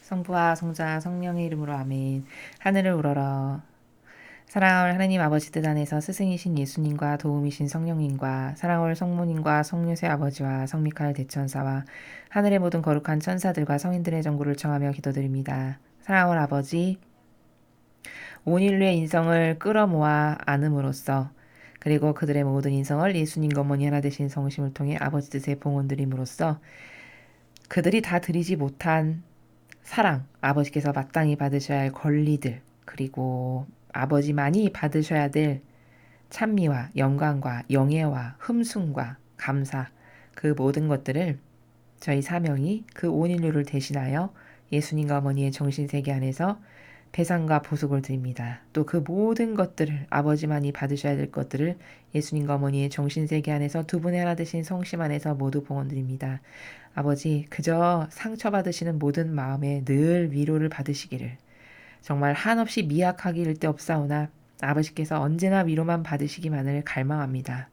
성부와 성자 성령의 이름으로 아멘. 하늘을 우러러. 사랑할 하나님 아버지 뜻 안에서 스승이신 예수님과 도움이신 성령님과 사랑할 성모님과 성유세 아버지와 성미카엘 대천사와 하늘의 모든 거룩한 천사들과 성인들의 정보를 청하며 기도드립니다. 사랑할 아버지, 온 인류의 인성을 끌어모아 안음으로써 그리고 그들의 모든 인성을 예수님과 어머니 하나 되신 성심을 통해 아버지 뜻의 봉헌드림으로써 그들이 다 드리지 못한 사랑, 아버지께서 마땅히 받으셔야 할 권리들, 그리고 아버지만이 받으셔야 될 찬미와 영광과 영예와 흠숭과 감사, 그 모든 것들을 저희 사명이 그 온 인류를 대신하여 예수님과 어머니의 정신세계 안에서 배상과 보속을 드립니다. 또 그 모든 것들을 아버지만이 받으셔야 될 것들을 예수님과 어머니의 정신세계 안에서 두 분의 하나 되신 성심 안에서 모두 봉헌드립니다. 아버지, 그저 상처받으시는 모든 마음에 늘 위로를 받으시기를, 정말 한없이 미약하기 일데 없사오나 아버지께서 언제나 위로만 받으시기만을 갈망합니다.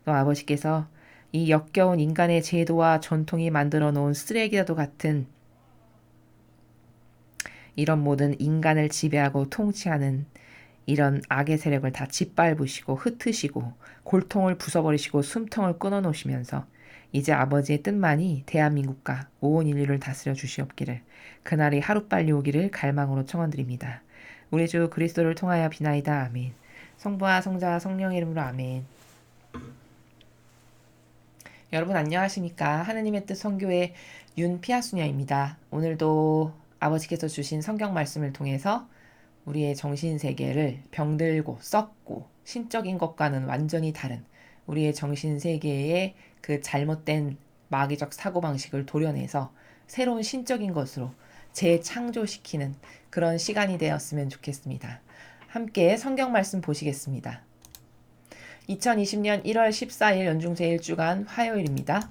또 아버지께서 이 역겨운 인간의 제도와 전통이 만들어 놓은 쓰레기와도 같은 이런 모든 인간을 지배하고 통치하는 이런 악의 세력을 다 짓밟으시고 흩으시고 골통을 부숴버리시고 숨통을 끊어놓으시면서 이제 아버지의 뜻만이 대한민국과 온 인류를 다스려 주시옵기를, 그날이 하루빨리 오기를 갈망으로 청원드립니다. 우리 주 그리스도를 통하여 비나이다. 아멘. 성부와 성자와 성령의 이름으로 아멘. 여러분 안녕하십니까? 하느님의 뜻 선교의 윤피아수녀입니다. 오늘도 아버지께서 주신 성경 말씀을 통해서 우리의 정신세계를 병들고 썩고 신적인 것과는 완전히 다른 우리의 정신세계의 그 잘못된 마귀적 사고방식을 도려내서 새로운 신적인 것으로 재창조시키는 그런 시간이 되었으면 좋겠습니다. 함께 성경 말씀 보시겠습니다. 2020년 1월 14일 연중 제1주간 화요일입니다.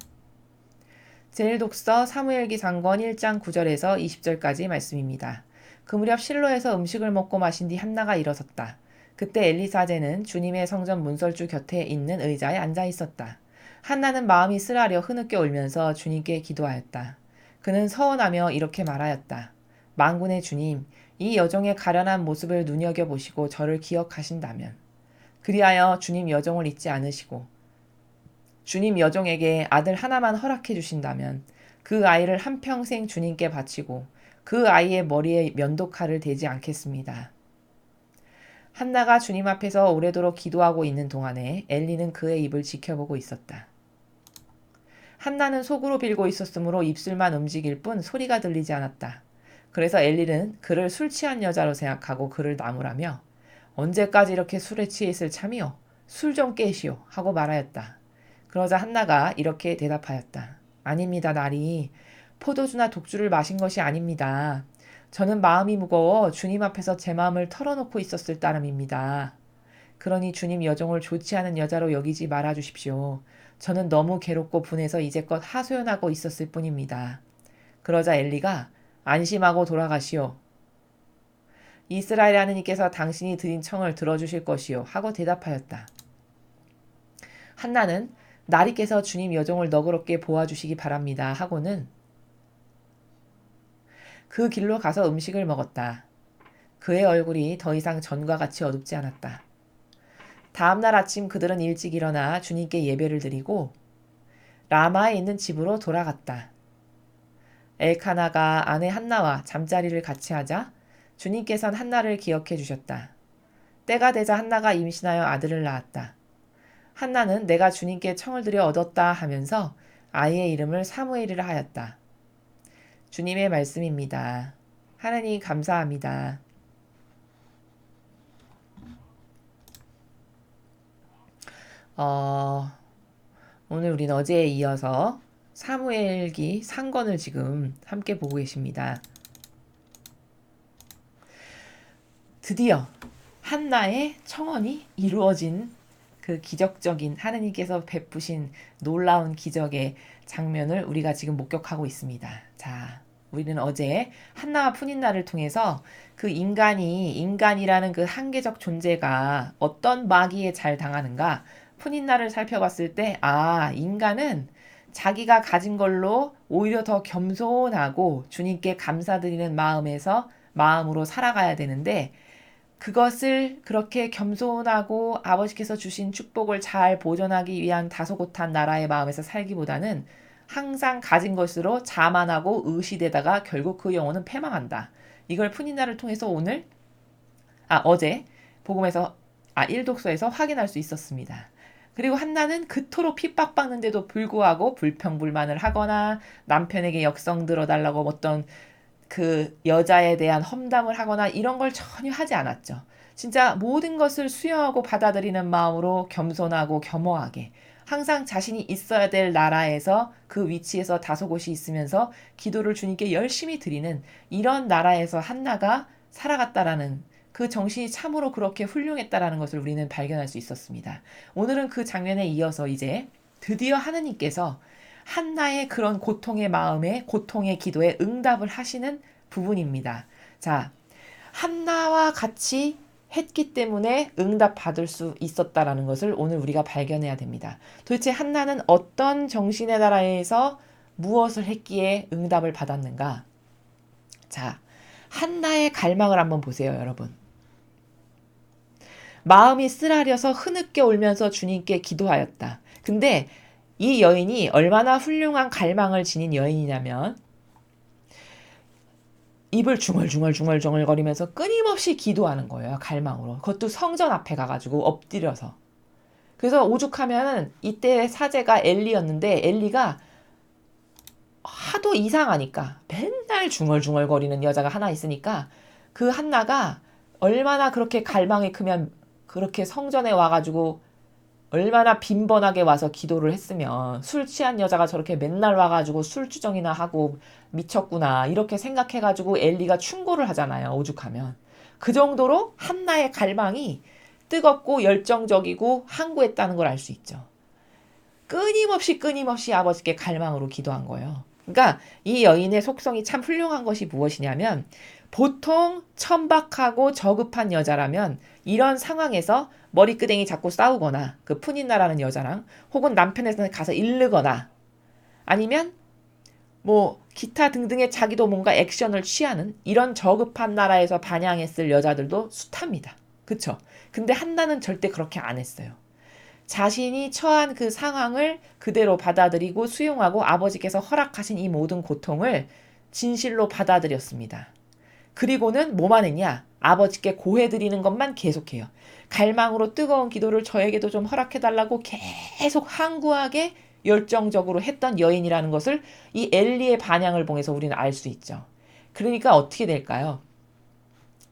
제1독서 사무엘기 상권 1장 9절에서 20절까지 말씀입니다. 그 무렵 실로에서 음식을 먹고 마신 뒤 한나가 일어섰다. 그때 엘리사제는 주님의 성전 문설주 곁에 있는 의자에 앉아 있었다. 한나는 마음이 쓰라려 흐느껴 울면서 주님께 기도하였다. 그는 서원하며 이렇게 말하였다. 만군의 주님, 이 여종의 가련한 모습을 눈여겨보시고 저를 기억하신다면, 그리하여 주님 여종을 잊지 않으시고 주님 여종에게 아들 하나만 허락해 주신다면 그 아이를 한평생 주님께 바치고 그 아이의 머리에 면도칼을 대지 않겠습니다. 한나가 주님 앞에서 오래도록 기도하고 있는 동안에 엘리는 그의 입을 지켜보고 있었다. 한나는 속으로 빌고 있었으므로 입술만 움직일 뿐 소리가 들리지 않았다. 그래서 엘리는 그를 술 취한 여자로 생각하고 그를 나무라며 언제까지 이렇게 술에 취해 있을 참이요? 술 좀 깨시오 하고 말하였다. 그러자 한나가 이렇게 대답하였다. 아닙니다, 나리. 포도주나 독주를 마신 것이 아닙니다. 저는 마음이 무거워 주님 앞에서 제 마음을 털어놓고 있었을 따름입니다. 그러니 주님 여종을 좋지 않은 여자로 여기지 말아 주십시오. 저는 너무 괴롭고 분해서 이제껏 하소연하고 있었을 뿐입니다. 그러자 엘리가 안심하고 돌아가시오. 이스라엘 하느님께서 당신이 드린 청을 들어주실 것이요 하고 대답하였다. 한나는 나리께서 주님 여종을 너그럽게 보아주시기 바랍니다 하고는 그 길로 가서 음식을 먹었다. 그의 얼굴이 더 이상 전과 같이 어둡지 않았다. 다음날 아침 그들은 일찍 일어나 주님께 예배를 드리고 라마에 있는 집으로 돌아갔다. 엘카나가 아내 한나와 잠자리를 같이 하자 주님께선 한나를 기억해 주셨다. 때가 되자 한나가 임신하여 아들을 낳았다. 한나는 내가 주님께 청을 드려 얻었다 하면서 아이의 이름을 사무엘이라 하였다. 주님의 말씀입니다. 하나님 감사합니다. 오늘 우리는 어제에 이어서 사무엘기 상권을 지금 함께 보고 계십니다. 드디어 한나의 청원이 이루어진 그 기적적인 하느님께서 베푸신 놀라운 기적의 장면을 우리가 지금 목격하고 있습니다. 자, 우리는 어제 한나와 푸닌나를 통해서 그 인간이라는 그 한계적 존재가 어떤 마귀에 잘 당하는가 푸닌나를 살펴봤을 때 인간은 자기가 가진 걸로 오히려 더 겸손하고 주님께 감사드리는 마음으로 살아가야 되는데 그것을 그렇게 겸손하고 아버지께서 주신 축복을 잘 보존하기 위한 다소곳한 나라의 마음에서 살기보다는 항상 가진 것으로 자만하고 의시되다가 결국 그 영혼은 패망한다. 이걸 푸니나를 통해서 어제 복음에서 1독서에서 확인할 수 있었습니다. 그리고 한나는 그토록 핍박받는데도 불구하고 불평불만을 하거나 남편에게 역성 들어달라고 어떤 그 여자에 대한 험담을 하거나 이런 걸 전혀 하지 않았죠. 진짜 모든 것을 수용하고 받아들이는 마음으로 겸손하고 겸허하게 항상 자신이 있어야 될 나라에서 그 위치에서 다소곳이 있으면서 기도를 주님께 열심히 드리는 이런 나라에서 한나가 살아갔다라는 그 정신이 참으로 그렇게 훌륭했다라는 것을 우리는 발견할 수 있었습니다. 오늘은 그 장면에 이어서 이제 드디어 하느님께서 한나의 그런 고통의 마음에 고통의 기도에 응답을 하시는 부분입니다. 자, 한나와 같이 했기 때문에 응답받을 수 있었다라는 것을 오늘 우리가 발견해야 됩니다. 도대체 한나는 어떤 정신의 나라에서 무엇을 했기에 응답을 받았는가? 자, 한나의 갈망을 한번 보세요, 여러분. 마음이 쓰라려서 흐느껴 울면서 주님께 기도하였다. 근데 이 여인이 얼마나 훌륭한 갈망을 지닌 여인이냐면 입을 중얼중얼 거리면서 끊임없이 기도하는 거예요. 갈망으로. 그것도 성전 앞에 가가지고 엎드려서. 그래서 오죽하면 이때 사제가 엘리였는데 엘리가 하도 이상하니까 맨날 중얼중얼거리는 여자가 하나 있으니까 그 한나가 얼마나 그렇게 갈망이 크면 그렇게 성전에 와가지고 얼마나 빈번하게 와서 기도를 했으면 술 취한 여자가 저렇게 맨날 와가지고 술주정이나 하고 미쳤구나 이렇게 생각해가지고 엘리가 충고를 하잖아요. 오죽하면. 그 정도로 한나의 갈망이 뜨겁고 열정적이고 항구했다는 걸 알 수 있죠. 끊임없이 아버지께 갈망으로 기도한 거예요. 그러니까 이 여인의 속성이 참 훌륭한 것이 무엇이냐면 보통 천박하고 저급한 여자라면 이런 상황에서 머리끄댕이 잡고 싸우거나 그 푸닌나라는 여자랑 혹은 남편에서 가서 잃르거나 아니면 뭐 기타 등등의 자기도 뭔가 액션을 취하는 이런 저급한 나라에서 반향했을 여자들도 숱합니다. 그쵸? 근데 한나는 절대 그렇게 안 했어요. 자신이 처한 그 상황을 그대로 받아들이고 수용하고 아버지께서 허락하신 이 모든 고통을 진실로 받아들였습니다. 그리고는 뭐만 했냐? 아버지께 고해드리는 것만 계속해요. 갈망으로 뜨거운 기도를 저에게도 좀 허락해달라고 계속 항구하게 열정적으로 했던 여인이라는 것을 이 엘리의 반향을 봉해서 우리는 알 수 있죠. 그러니까 어떻게 될까요?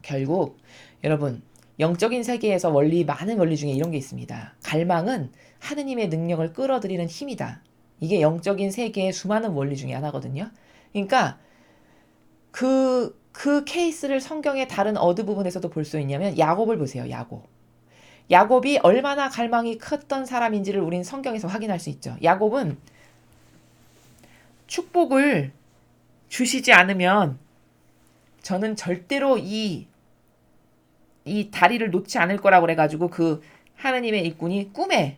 결국 여러분 영적인 세계에서 많은 원리 중에 이런 게 있습니다. 갈망은 하느님의 능력을 끌어들이는 힘이다. 이게 영적인 세계의 수많은 원리 중에 하나거든요. 그러니까 그 케이스를 성경의 다른 어느 부분에서도 볼 수 있냐면 야곱을 보세요. 야곱이 얼마나 갈망이 컸던 사람인지를 우린 성경에서 확인할 수 있죠. 야곱은 축복을 주시지 않으면 저는 절대로 이 다리를 놓지 않을 거라고 그래가지고 그 하느님의 일꾼이 꿈에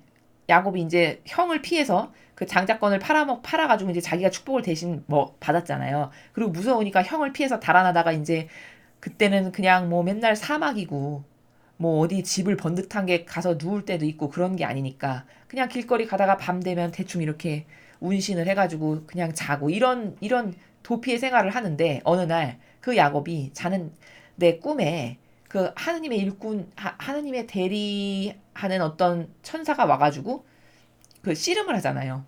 야곱이 이제 형을 피해서 그 장자권을 팔아가지고 이제 자기가 축복을 대신 받았잖아요. 그리고 무서우니까 형을 피해서 달아나다가 이제 그때는 그냥 맨날 사막이고 어디 집을 번듯한 게 가서 누울 때도 있고 그런 게 아니니까 그냥 길거리 가다가 밤 되면 대충 이렇게 운신을 해가지고 그냥 자고 이런 도피의 생활을 하는데 어느 날 그 야곱이 자는 내 꿈에 그 하느님의 일꾼, 하느님의 대리하는 어떤 천사가 와가지고 그 씨름을 하잖아요.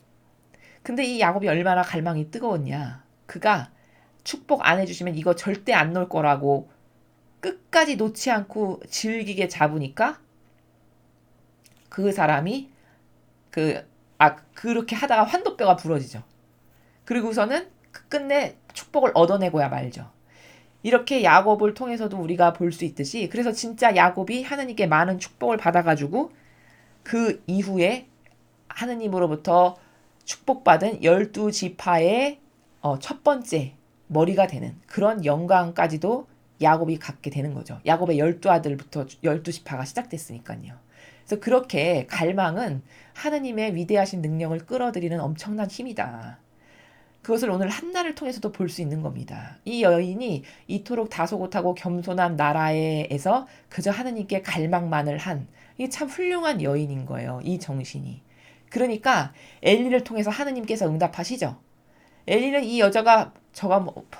근데 이 야곱이 얼마나 갈망이 뜨거웠냐. 그가 축복 안 해주시면 이거 절대 안 놓을 거라고 끝까지 놓지 않고 질기게 잡으니까 그 사람이 그렇게 하다가 환도뼈가 부러지죠. 그리고서는 끝내 축복을 얻어내고야 말죠. 이렇게 야곱을 통해서도 우리가 볼 수 있듯이 그래서 진짜 야곱이 하느님께 많은 축복을 받아가지고 그 이후에 하느님으로부터 축복받은 12지파의 첫 번째 머리가 되는 그런 영광까지도 야곱이 갖게 되는 거죠. 야곱의 12아들부터 12지파가 시작됐으니까요. 그래서 그렇게 갈망은 하느님의 위대하신 능력을 끌어들이는 엄청난 힘이다. 그것을 오늘 한나를 통해서도 볼 수 있는 겁니다. 이 여인이 이토록 다소곳하고 겸손한 나라에서 그저 하느님께 갈망만을 한, 이게 참 훌륭한 여인인 거예요. 이 정신이. 그러니까 엘리를 통해서 하느님께서 응답하시죠. 엘리는 이 여자가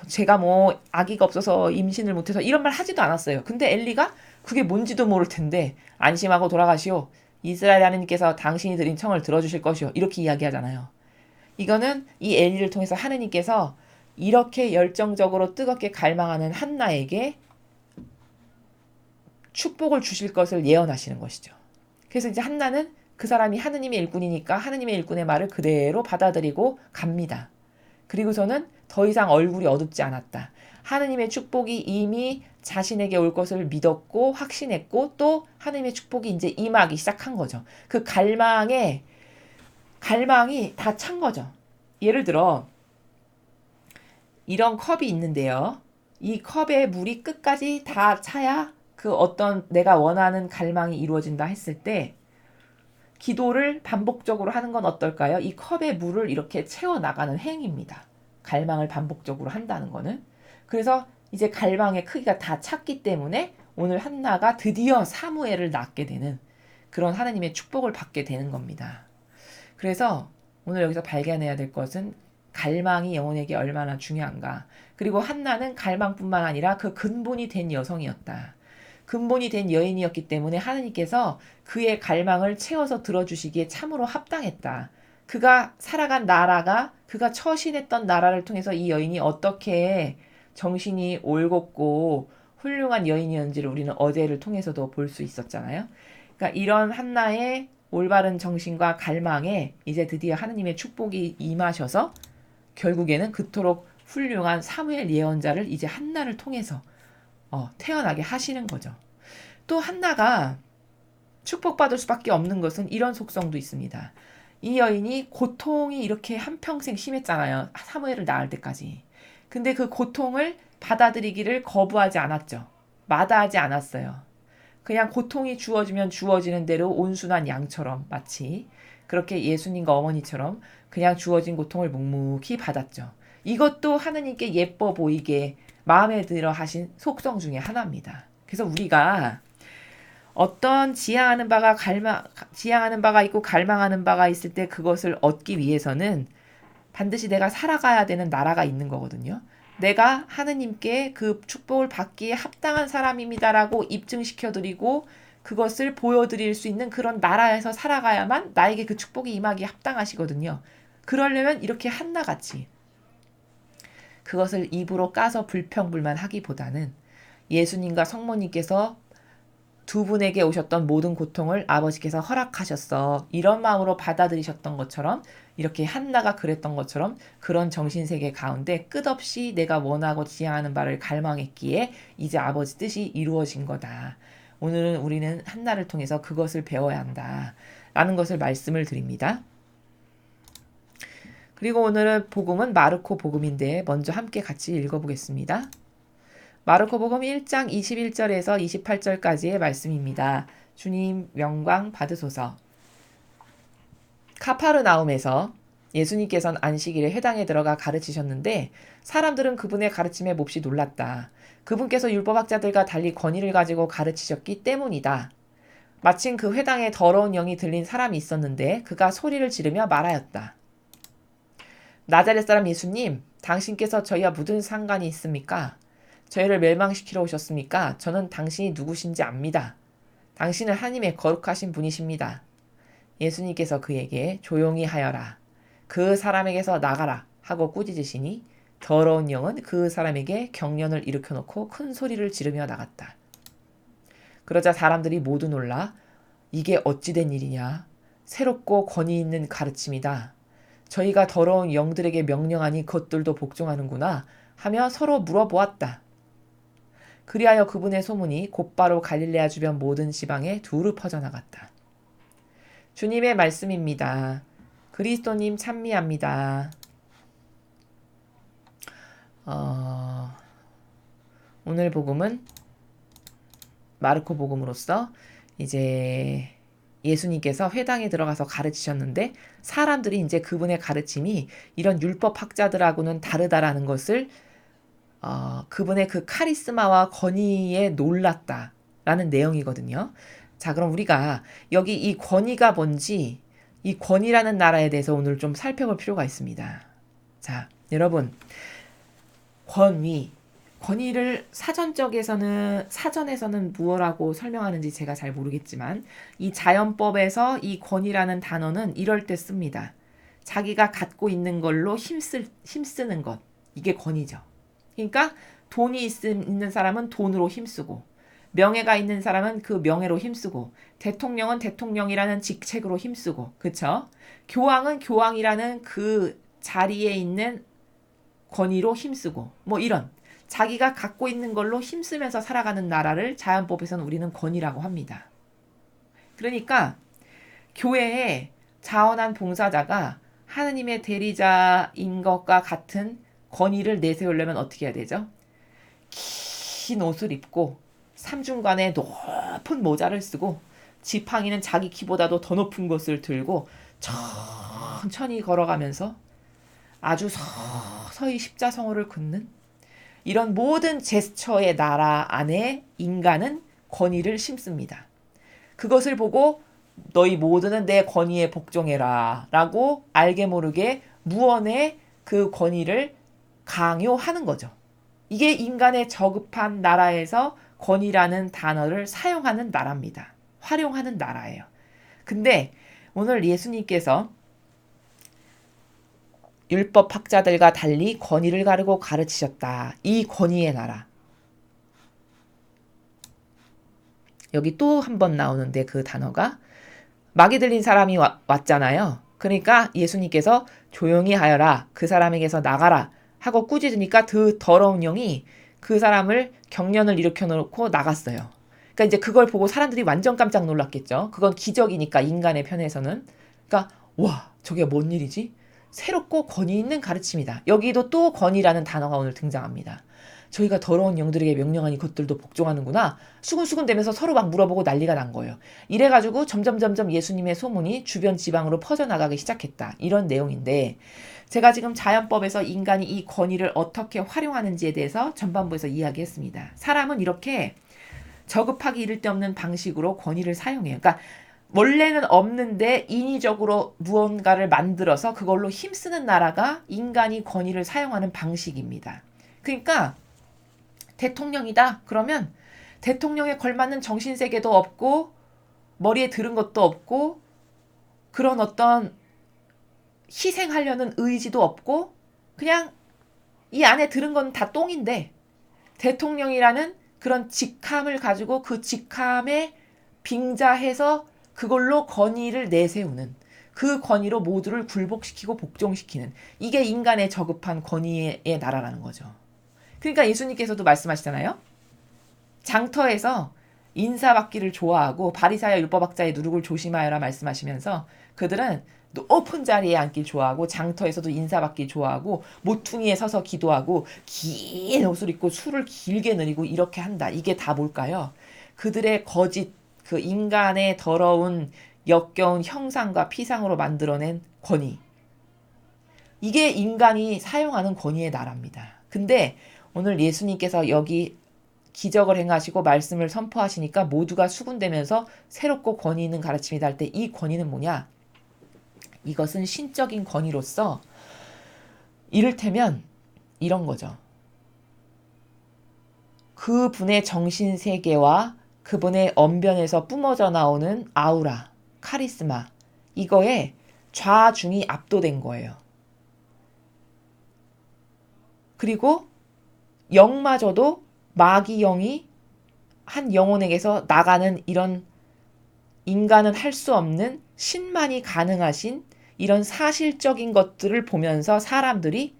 제가 뭐 아기가 없어서 임신을 못해서 이런 말 하지도 않았어요. 근데 엘리가 그게 뭔지도 모를 텐데 안심하고 돌아가시오. 이스라엘 하느님께서 당신이 드린 청을 들어주실 것이오. 이렇게 이야기하잖아요. 이거는 이 엘리를 통해서 하느님께서 이렇게 열정적으로 뜨겁게 갈망하는 한나에게 축복을 주실 것을 예언하시는 것이죠. 그래서 이제 한나는 그 사람이 하느님의 일꾼이니까 하느님의 일꾼의 말을 그대로 받아들이고 갑니다. 그리고서는 더 이상 얼굴이 어둡지 않았다. 하느님의 축복이 이미 자신에게 올 것을 믿었고 확신했고 또 하느님의 축복이 이제 임하기 시작한 거죠. 그 갈망이 다 찬 거죠. 예를 들어 이런 컵이 있는데요. 이 컵에 물이 끝까지 다 차야 그 어떤 내가 원하는 갈망이 이루어진다 했을 때 기도를 반복적으로 하는 건 어떨까요? 이 컵에 물을 이렇게 채워나가는 행위입니다. 갈망을 반복적으로 한다는 거는. 그래서 이제 갈망의 크기가 다 찼기 때문에 오늘 한나가 드디어 사무엘을 낳게 되는 그런 하나님의 축복을 받게 되는 겁니다. 그래서 오늘 여기서 발견해야 될 것은 갈망이 영혼에게 얼마나 중요한가. 그리고 한나는 갈망뿐만 아니라 그 근본이 된 여성이었다. 근본이 된 여인이었기 때문에 하느님께서 그의 갈망을 채워서 들어주시기에 참으로 합당했다. 그가 살아간 나라가 그가 처신했던 나라를 통해서 이 여인이 어떻게 정신이 올곧고 훌륭한 여인이었는지를 우리는 어제를 통해서도 볼 수 있었잖아요. 그러니까 이런 한나의 올바른 정신과 갈망에 이제 드디어 하느님의 축복이 임하셔서 결국에는 그토록 훌륭한 사무엘 예언자를 이제 한나를 통해서 태어나게 하시는 거죠. 또 한나가 축복받을 수밖에 없는 것은 이런 속성도 있습니다. 이 여인이 고통이 이렇게 한평생 심했잖아요. 사무엘을 낳을 때까지. 근데 그 고통을 받아들이기를 거부하지 않았죠. 마다하지 않았어요. 그냥 고통이 주어지면 주어지는 대로 온순한 양처럼 마치 그렇게 예수님과 어머니처럼 그냥 주어진 고통을 묵묵히 받았죠. 이것도 하느님께 예뻐 보이게 마음에 들어 하신 속성 중에 하나입니다. 그래서 우리가 어떤 지향하는 바가 있고 갈망하는 바가 있을 때 그것을 얻기 위해서는 반드시 내가 살아가야 되는 나라가 있는 거거든요. 내가 하느님께 그 축복을 받기에 합당한 사람입니다라고 입증시켜드리고 그것을 보여드릴 수 있는 그런 나라에서 살아가야만 나에게 그 축복이 임하기에 합당하시거든요. 그러려면 이렇게 한나같이 그것을 입으로 까서 불평불만하기보다는 예수님과 성모님께서 두 분에게 오셨던 모든 고통을 아버지께서 허락하셨어. 이런 마음으로 받아들이셨던 것처럼 이렇게 한나가 그랬던 것처럼 그런 정신세계 가운데 끝없이 내가 원하고 지향하는 바를 갈망했기에 이제 아버지 뜻이 이루어진 거다. 오늘은 우리는 한나를 통해서 그것을 배워야 한다. 라는 것을 말씀을 드립니다. 그리고 오늘은 복음은 마르코 복음인데 먼저 함께 같이 읽어보겠습니다. 마르코복음 1장 21절에서 28절까지의 말씀입니다. 주님 영광 받으소서. 카파르나움에서 예수님께서는 안식일에 회당에 들어가 가르치셨는데 사람들은 그분의 가르침에 몹시 놀랐다. 그분께서 율법학자들과 달리 권위를 가지고 가르치셨기 때문이다. 마침 그 회당에 더러운 영이 들린 사람이 있었는데 그가 소리를 지르며 말하였다. 나자렛 사람 예수님, 당신께서 저희와 무슨 상관이 있습니까? 저희를 멸망시키러 오셨습니까? 저는 당신이 누구신지 압니다. 당신은 하나님의 거룩하신 분이십니다. 예수님께서 그에게 조용히 하여라. 그 사람에게서 나가라 하고 꾸짖으시니 더러운 영은 그 사람에게 경련을 일으켜놓고 큰 소리를 지르며 나갔다. 그러자 사람들이 모두 놀라 이게 어찌된 일이냐? 새롭고 권위 있는 가르침이다. 저희가 더러운 영들에게 명령하니 그것들도 복종하는구나 하며 서로 물어보았다. 그리하여 그분의 소문이 곧바로 갈릴레아 주변 모든 지방에 두루 퍼져나갔다. 주님의 말씀입니다. 그리스도님 찬미합니다. 오늘 복음은 마르코 복음으로서 이제 예수님께서 회당에 들어가서 가르치셨는데 사람들이 이제 그분의 가르침이 이런 율법학자들하고는 다르다라는 것을 그분의 그 카리스마와 권위에 놀랐다라는 내용이거든요. 자, 그럼 우리가 여기 이 권위가 뭔지 이 권위라는 나라에 대해서 오늘 좀 살펴볼 필요가 있습니다. 자, 여러분, 권위를 사전에서는 무엇라고 설명하는지 제가 잘 모르겠지만 이 자연법에서 이 권위라는 단어는 이럴 때 씁니다. 자기가 갖고 있는 걸로 힘쓰는 것. 이게 권위죠. 그러니까 돈이 있는 사람은 돈으로 힘쓰고 명예가 있는 사람은 그 명예로 힘쓰고 대통령은 대통령이라는 직책으로 힘쓰고 그쵸? 교황은 교황이라는 그 자리에 있는 권위로 힘쓰고 뭐 이런 자기가 갖고 있는 걸로 힘쓰면서 살아가는 나라를 자연법에서는 우리는 권위라고 합니다. 그러니까 교회에 자원한 봉사자가 하느님의 대리자인 것과 같은 권위를 내세우려면 어떻게 해야 되죠? 긴 옷을 입고 삼중간에 높은 모자를 쓰고 지팡이는 자기 키보다도 더 높은 것을 들고 천천히 걸어가면서 아주 서서히 십자성어를 긋는 이런 모든 제스처의 나라 안에 인간은 권위를 심습니다. 그것을 보고 너희 모두는 내 권위에 복종해라 라고 알게 모르게 무언의 그 권위를 강요하는 거죠. 이게 인간의 저급한 나라에서 권위라는 단어를 사용하는 나라입니다. 활용하는 나라예요. 근데 오늘 예수님께서 율법학자들과 달리 권위를 가르고 가르치셨다. 이 권위의 나라. 여기 또 한 번 나오는데 그 단어가 마귀 들린 사람이 왔잖아요. 그러니까 예수님께서 조용히 하여라. 그 사람에게서 나가라. 하고 꾸짖으니까 그 더러운 영이 그 사람을 경련을 일으켜 놓고 나갔어요. 그러니까 이제 그걸 보고 사람들이 완전 깜짝 놀랐겠죠. 그건 기적이니까 인간의 편에서는. 그러니까 와 저게 뭔 일이지? 새롭고 권위 있는 가르침이다. 여기도 또 권위라는 단어가 오늘 등장합니다. 저희가 더러운 영들에게 명령하니 그것들도 복종하는구나. 수근수근 대면서 서로 막 물어보고 난리가 난 거예요. 이래가지고 점점 예수님의 소문이 주변 지방으로 퍼져나가기 시작했다. 이런 내용인데 제가 지금 자연법에서 인간이 이 권위를 어떻게 활용하는지에 대해서 전반부에서 이야기했습니다. 사람은 이렇게 저급하기 이를 데 없는 방식으로 권위를 사용해요. 그러니까 원래는 없는데 인위적으로 무언가를 만들어서 그걸로 힘쓰는 나라가 인간이 권위를 사용하는 방식입니다. 그러니까 대통령이다 그러면 대통령에 걸맞는 정신세계도 없고 머리에 들은 것도 없고 그런 어떤 희생하려는 의지도 없고 그냥 이 안에 들은 건 다 똥인데 대통령이라는 그런 직함을 가지고 그 직함에 빙자해서 그걸로 권위를 내세우는 그 권위로 모두를 굴복시키고 복종시키는 이게 인간의 저급한 권위의 나라라는 거죠. 그러니까 예수님께서도 말씀하시잖아요. 장터에서 인사받기를 좋아하고 바리사야 율법학자의 누룩을 조심하여라 말씀하시면서 그들은 높은 자리에 앉길 좋아하고 장터에서도 인사받기 좋아하고 모퉁이에 서서 기도하고 긴 옷을 입고 술을 길게 늘이고 이렇게 한다. 이게 다 뭘까요? 그들의 거짓 그 인간의 더러운 역겨운 형상과 피상으로 만들어낸 권위. 이게 인간이 사용하는 권위의 나라입니다. 근데 오늘 예수님께서 여기 기적을 행하시고 말씀을 선포하시니까 모두가 수군대면서 새롭고 권위 있는 가르침이다 할 때 이 권위는 뭐냐? 이것은 신적인 권위로서 이를테면 이런 거죠. 그분의 정신세계와 그분의 언변에서 뿜어져 나오는 아우라, 카리스마 이거에 좌중이 압도된 거예요. 그리고 영마저도 마귀 영이 한 영혼에게서 나가는 이런 인간은 할 수 없는 신만이 가능하신 이런 사실적인 것들을 보면서 사람들이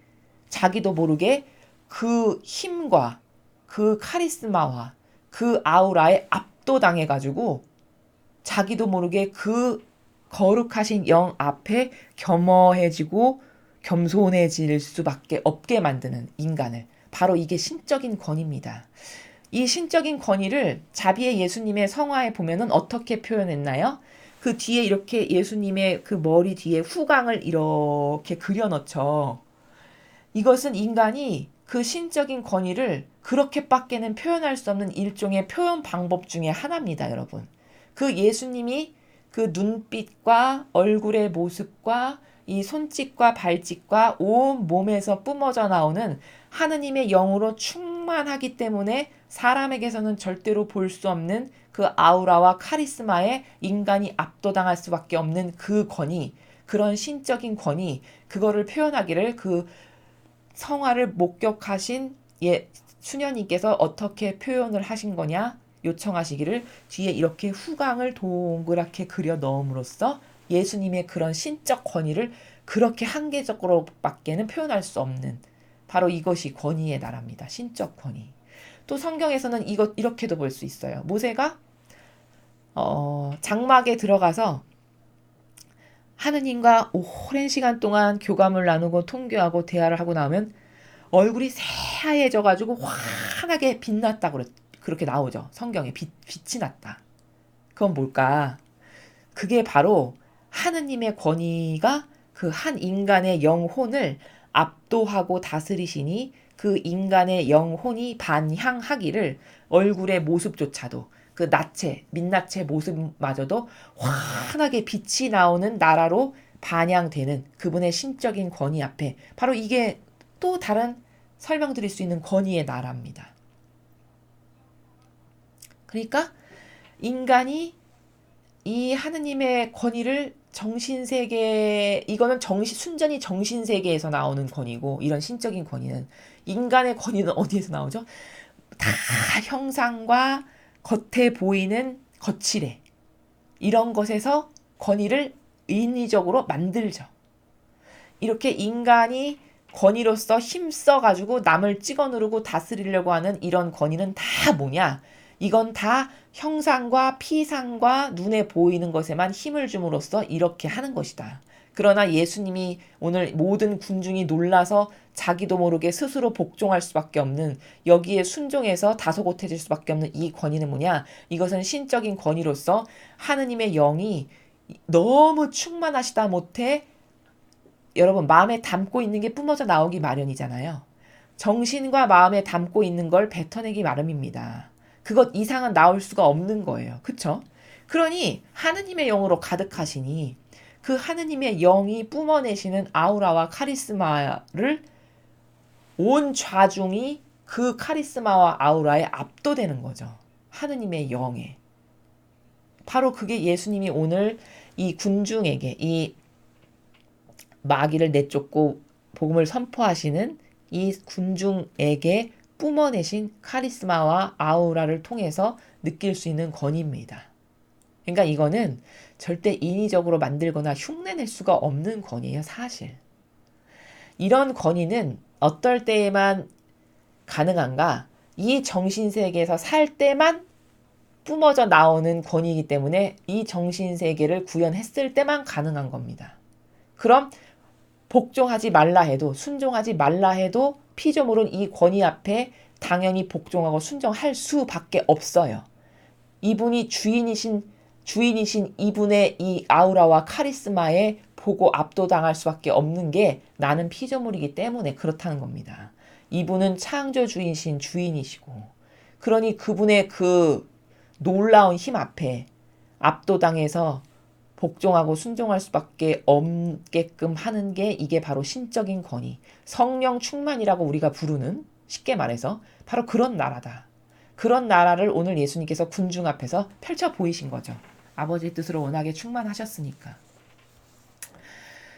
자기도 모르게 그 힘과 그 카리스마와 그 아우라에 압도당해가지고 자기도 모르게 그 거룩하신 영 앞에 겸허해지고 겸손해질 수밖에 없게 만드는 인간을 바로 이게 신적인 권위입니다. 이 신적인 권위를 자비의 예수님의 성화에 보면은 어떻게 표현했나요? 그 뒤에 이렇게 예수님의 그 머리 뒤에 후광을 이렇게 그려넣죠. 이것은 인간이 그 신적인 권위를 그렇게밖에는 표현할 수 없는 일종의 표현 방법 중에 하나입니다, 여러분. 그 예수님이 그 눈빛과 얼굴의 모습과 이 손짓과 발짓과 온 몸에서 뿜어져 나오는 하느님의 영으로 충만하기 때문에 사람에게서는 절대로 볼 수 없는 그 아우라와 카리스마에 인간이 압도당할 수밖에 없는 그 권위, 그런 신적인 권위, 그거를 표현하기를 그 성화를 목격하신 수녀님께서 어떻게 표현을 하신 거냐 요청하시기를 뒤에 이렇게 후광을 동그랗게 그려 넣음으로써 예수님의 그런 신적 권위를 그렇게 한계적으로밖에는 표현할 수 없는 바로 이것이 권위의 나라입니다. 신적 권위. 또 성경에서는 이렇게도 볼 수 있어요. 모세가 장막에 들어가서 하느님과 오랜 시간 동안 교감을 나누고 통교하고 대화를 하고 나오면 얼굴이 새하얘져가지고 환하게 빛났다 그렇게 나오죠. 성경에 빛이 났다. 그건 뭘까? 그게 바로 하느님의 권위가 그 한 인간의 영혼을 압도하고 다스리시니 그 인간의 영혼이 반향하기를 얼굴의 모습조차도 그 민낯의 모습마저도 환하게 빛이 나오는 나라로 반영되는 그분의 신적인 권위 앞에 바로 이게 또 다른 설명드릴 수 있는 권위의 나라입니다. 그러니까 인간이 이 하느님의 권위를 정신세계, 이거는 순전히 정신세계에서 나오는 권위고, 이런 신적인 권위는, 인간의 권위는 어디에서 나오죠? 다 형상과 겉에 보이는 거칠해. 이런 것에서 권위를 인위적으로 만들죠. 이렇게 인간이 권위로서 힘써가지고 남을 찍어 누르고 다스리려고 하는 이런 권위는 다 뭐냐? 이건 다 형상과 피상과 눈에 보이는 것에만 힘을 줌으로써 이렇게 하는 것이다. 그러나 예수님이 오늘 모든 군중이 놀라서 자기도 모르게 스스로 복종할 수밖에 없는, 여기에 순종해서 다소곳해질 수밖에 없는 이 권위는 뭐냐? 이것은 신적인 권위로서 하느님의 영이 너무 충만하시다 못해 여러분 마음에 담고 있는 게 뿜어져 나오기 마련이잖아요. 정신과 마음에 담고 있는 걸 뱉어내기 마련입니다. 그것 이상은 나올 수가 없는 거예요. 그쵸? 그러니 하느님의 영으로 가득하시니 그 하느님의 영이 뿜어내시는 아우라와 카리스마를 온 좌중이 그 카리스마와 아우라에 압도되는 거죠. 하느님의 영에. 바로 그게 예수님이 오늘 이 군중에게, 이 마귀를 내쫓고 복음을 선포하시는 이 군중에게 뿜어내신 카리스마와 아우라를 통해서 느낄 수 있는 권위입니다. 그러니까 이거는 절대 인위적으로 만들거나 흉내낼 수가 없는 권위예요, 사실. 이런 권위는 어떨 때에만 가능한가? 이 정신세계에서 살 때만 뿜어져 나오는 권위이기 때문에 이 정신세계를 구현했을 때만 가능한 겁니다. 그럼 복종하지 말라 해도, 순종하지 말라 해도 피조물은 이 권위 앞에 당연히 복종하고 순종할 수밖에 없어요. 이분이 주인이신 이분의 이 아우라와 카리스마에 보고 압도당할 수밖에 없는 게 나는 피조물이기 때문에 그렇다는 겁니다. 이분은 창조주이신 주인이시고, 그러니 그분의 그 놀라운 힘 앞에 압도당해서 복종하고 순종할 수밖에 없게끔 하는 게 이게 바로 신적인 권위, 성령 충만이라고 우리가 부르는, 쉽게 말해서 바로 그런 나라다. 그런 나라를 오늘 예수님께서 군중 앞에서 펼쳐 보이신 거죠. 아버지의 뜻으로 워낙에 충만하셨으니까.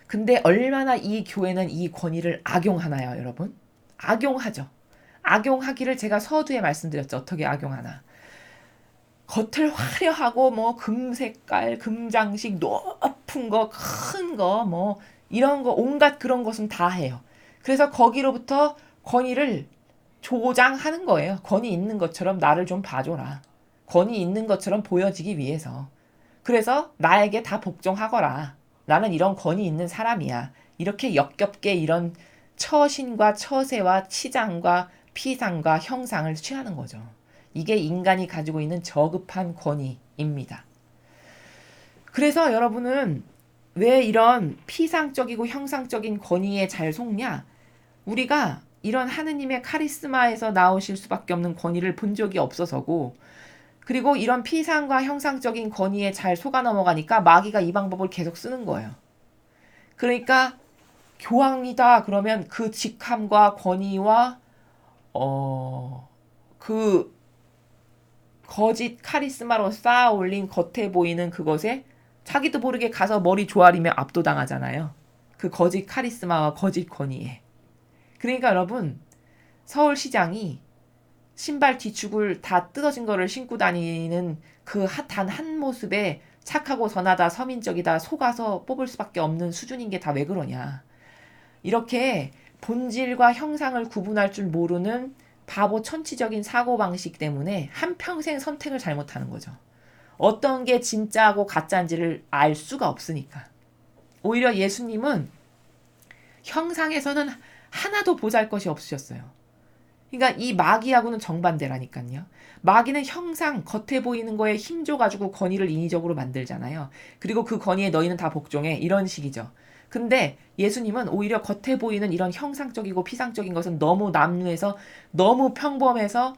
근데 얼마나 이 교회는 이 권위를 악용하나요, 여러분? 악용하죠. 악용하기를 제가 서두에 말씀드렸죠. 어떻게 악용하나. 겉을 화려하고 뭐 금색깔, 금장식, 높은 거, 큰 거, 뭐 이런 거 온갖 그런 것은 다 해요. 그래서 거기로부터 권위를 조장하는 거예요. 권위 있는 것처럼 나를 좀 봐줘라. 권위 있는 것처럼 보여지기 위해서. 그래서 나에게 다 복종하거라. 나는 이런 권위 있는 사람이야. 이렇게 역겹게 이런 처신과 처세와 치장과 피상과 형상을 취하는 거죠. 이게 인간이 가지고 있는 저급한 권위입니다. 그래서 여러분은 왜 이런 피상적이고 형상적인 권위에 잘 속냐? 우리가 이런 하느님의 카리스마에서 나오실 수밖에 없는 권위를 본 적이 없어서고, 그리고 이런 피상과 형상적인 권위에 잘 속아 넘어가니까 마귀가 이 방법을 계속 쓰는 거예요. 그러니까 교황이다 그러면 그 직함과 권위와 그 거짓 카리스마로 쌓아 올린 겉에 보이는 그것에 자기도 모르게 가서 머리 조아리며 압도당하잖아요. 그 거짓 카리스마와 거짓 권위에. 그러니까 여러분, 서울시장이 신발 뒤축을 다 뜯어진 거를 신고 다니는 그 단 한 모습에 착하고 선하다, 서민적이다, 속아서 뽑을 수밖에 없는 수준인 게 다 왜 그러냐. 이렇게 본질과 형상을 구분할 줄 모르는 바보 천치적인 사고방식 때문에 한평생 선택을 잘못하는 거죠. 어떤 게 진짜고 가짜인지를 알 수가 없으니까. 오히려 예수님은 형상에서는 하나도 보잘것이 없으셨어요. 그러니까 이 마귀하고는 정반대라니까요. 마귀는 형상, 겉에 보이는 거에 힘줘가지고 권위를 인위적으로 만들잖아요. 그리고 그 권위에 너희는 다 복종해. 이런 식이죠. 근데 예수님은 오히려 겉에 보이는 이런 형상적이고 피상적인 것은 너무 남루해서 너무 평범해서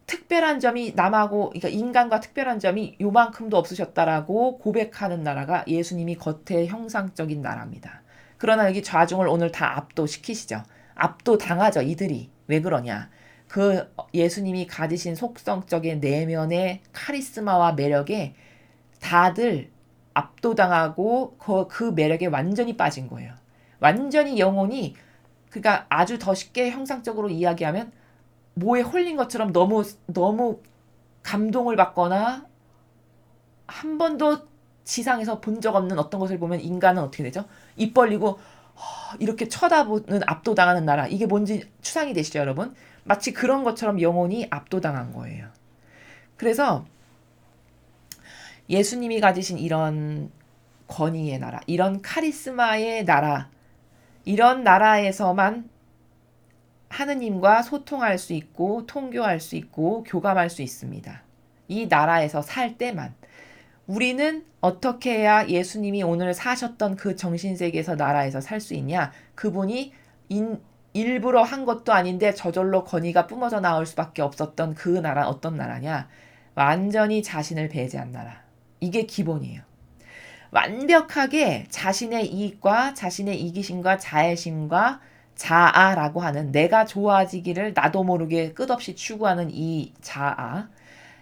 특별한 점이 남하고, 그러니까 인간과 특별한 점이 요만큼도 없으셨다라고 고백하는 나라가 예수님이 겉에 형상적인 나라입니다. 그러나 여기 좌중을 오늘 다 압도시키시죠. 압도당하죠, 이들이. 왜 그러냐. 그 예수님이 가지신 속성적인 내면의 카리스마와 매력에 다들 압도당하고 그 매력에 완전히 빠진 거예요. 완전히 영혼이, 그러니까 아주 더 쉽게 형상적으로 이야기하면 뭐에 홀린 것처럼 너무 감동을 받거나 한 번도 지상에서 본 적 없는 어떤 것을 보면 인간은 어떻게 되죠? 입 벌리고 이렇게 쳐다보는, 압도당하는 나라. 이게 뭔지 추상이 되시죠, 여러분? 마치 그런 것처럼 영혼이 압도당한 거예요. 그래서 예수님이 가지신 이런 권위의 나라, 이런 카리스마의 나라, 이런 나라에서만 하느님과 소통할 수 있고 통교할 수 있고 교감할 수 있습니다. 이 나라에서 살 때만. 우리는 어떻게 해야 예수님이 오늘 사셨던 그 정신세계에서 나라에서 살 수 있냐? 그분이 일부러 한 것도 아닌데 저절로 권위가 뿜어져 나올 수밖에 없었던 그 나라, 어떤 나라냐? 완전히 자신을 배제한 나라. 이게 기본이에요. 완벽하게 자신의 이익과 자신의 이기심과 자애심과 자아라고 하는, 내가 좋아지기를 나도 모르게 끝없이 추구하는 이 자아,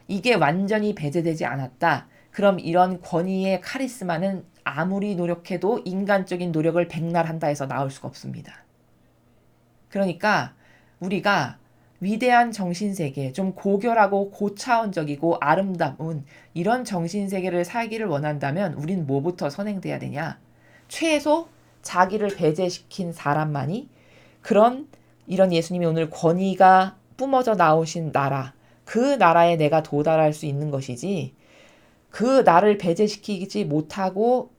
이게 완전히 배제되지 않았다. 그럼 이런 권위의 카리스마는 아무리 노력해도 인간적인 노력을 백날한다 해서 나올 수가 없습니다. 그러니까 우리가 위대한 정신세계, 좀 고결하고 고차원적이고 아름다운 이런 정신세계를 살기를 원한다면 우린 뭐부터 선행돼야 되냐? 최소 자기를 배제시킨 사람만이 이런 예수님이 오늘 권위가 뿜어져 나오신 나라, 그 나라에 내가 도달할 수 있는 것이지, 그 나를 배제시키지 못하고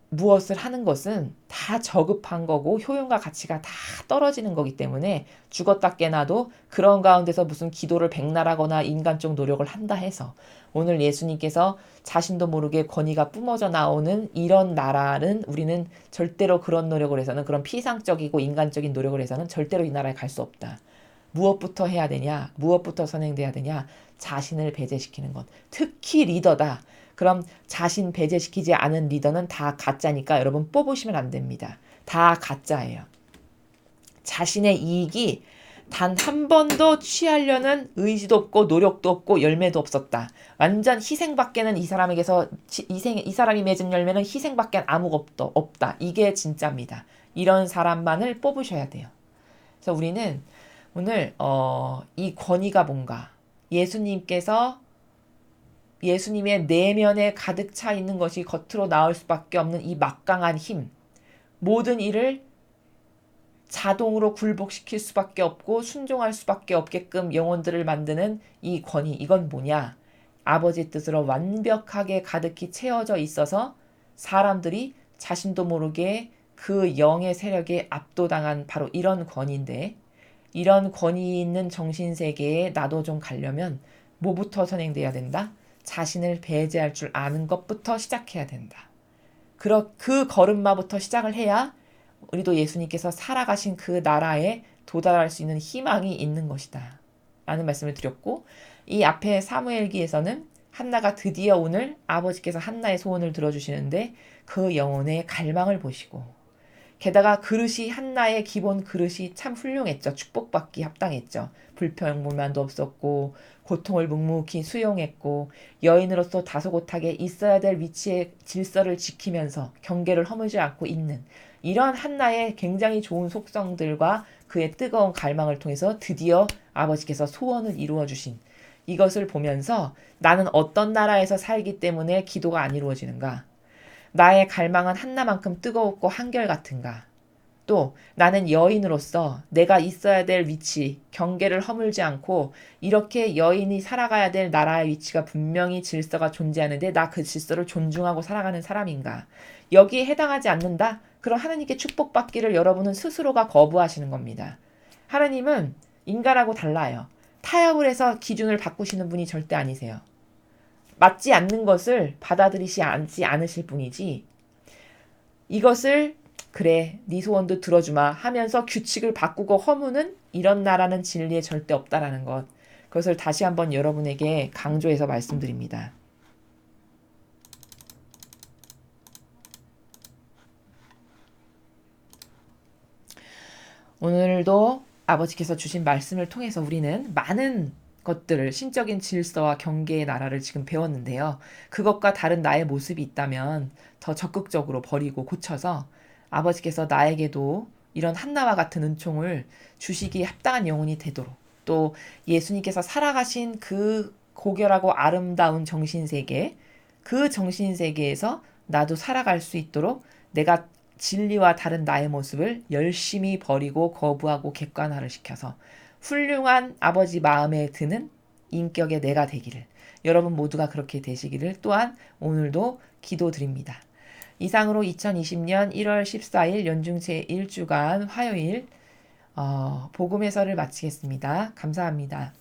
무엇을 하는 것은 다 저급한 거고 효용과 가치가 다 떨어지는 거기 때문에 죽었다 깨나도 그런 가운데서 무슨 기도를 백날하거나 인간적 노력을 한다 해서 오늘 예수님께서 자신도 모르게 권위가 뿜어져 나오는 이런 나라는 우리는 절대로 그런 노력을 해서는, 그런 피상적이고 인간적인 노력을 해서는 절대로 이 나라에 갈 수 없다. 무엇부터 해야 되냐? 무엇부터 선행돼야 되냐? 자신을 배제시키는 것. 특히 리더다. 그럼 자신 배제시키지 않은 리더는 다 가짜니까 여러분 뽑으시면 안 됩니다. 다 가짜예요. 자신의 이익이 단 한 번도 취하려는 의지도 없고 노력도 없고 열매도 없었다. 완전 희생밖에는 이 사람에게서 이 사람이 맺은 열매는 희생밖에 아무것도 없다. 이게 진짜입니다. 이런 사람만을 뽑으셔야 돼요. 그래서 우리는 오늘 이 권위가 뭔가, 예수님의 내면에 가득 차 있는 것이 겉으로 나올 수밖에 없는 이 막강한 힘, 모든 일을 자동으로 굴복시킬 수밖에 없고 순종할 수밖에 없게끔 영혼들을 만드는 이 권위, 이건 뭐냐? 아버지 뜻으로 완벽하게 가득히 채워져 있어서 사람들이 자신도 모르게 그 영의 세력에 압도당한 바로 이런 권위인데, 이런 권위 있는 정신세계에 나도 좀 가려면 뭐부터 선행돼야 된다? 자신을 배제할 줄 아는 것부터 시작해야 된다. 그 걸음마부터 시작을 해야 우리도 예수님께서 살아가신 그 나라에 도달할 수 있는 희망이 있는 것이다. 라는 말씀을 드렸고, 이 앞에 사무엘기에서는 한나가 드디어 오늘 아버지께서 한나의 소원을 들어주시는데 그 영혼의 갈망을 보시고, 게다가 그릇이 한나의 기본 그릇이 참 훌륭했죠. 축복받기 합당했죠. 불평불만도 없었고 고통을 묵묵히 수용했고 여인으로서 다소곳하게 있어야 될 위치의 질서를 지키면서 경계를 허물지 않고 있는 이런 한나의 굉장히 좋은 속성들과 그의 뜨거운 갈망을 통해서 드디어 아버지께서 소원을 이루어 주신 이것을 보면서 나는 어떤 나라에서 살기 때문에 기도가 안 이루어지는가? 나의 갈망은 한나만큼 뜨거웠고 한결같은가? 또 나는 여인으로서 내가 있어야 될 위치, 경계를 허물지 않고 이렇게 여인이 살아가야 될 나라의 위치가 분명히 질서가 존재하는데 나 그 질서를 존중하고 살아가는 사람인가? 여기에 해당하지 않는다? 그럼 하나님께 축복받기를 여러분은 스스로가 거부하시는 겁니다. 하나님은 인간하고 달라요. 타협을 해서 기준을 바꾸시는 분이 절대 아니세요. 맞지 않는 것을 받아들이지 않으실 뿐이지 이것을 그래 네 소원도 들어주마 하면서 규칙을 바꾸고 허무는 이런 나라는 진리에 절대 없다라는 것. 그것을 다시 한번 여러분에게 강조해서 말씀드립니다. 오늘도 아버지께서 주신 말씀을 통해서 우리는 많은 것들을 신적인 질서와 경계의 나라를 지금 배웠는데요. 그것과 다른 나의 모습이 있다면 더 적극적으로 버리고 고쳐서 아버지께서 나에게도 이런 한나와 같은 은총을 주시기에 합당한 영혼이 되도록 또 예수님께서 살아가신 그 고결하고 아름다운 정신세계 그 정신세계에서 나도 살아갈 수 있도록 내가 진리와 다른 나의 모습을 열심히 버리고 거부하고 객관화를 시켜서 훌륭한 아버지 마음에 드는 인격의 내가 되기를 여러분 모두가 그렇게 되시기를 또한 오늘도 기도드립니다. 이상으로 2020년 1월 14일 연중 제1주간 화요일 복음 해설을 마치겠습니다. 감사합니다.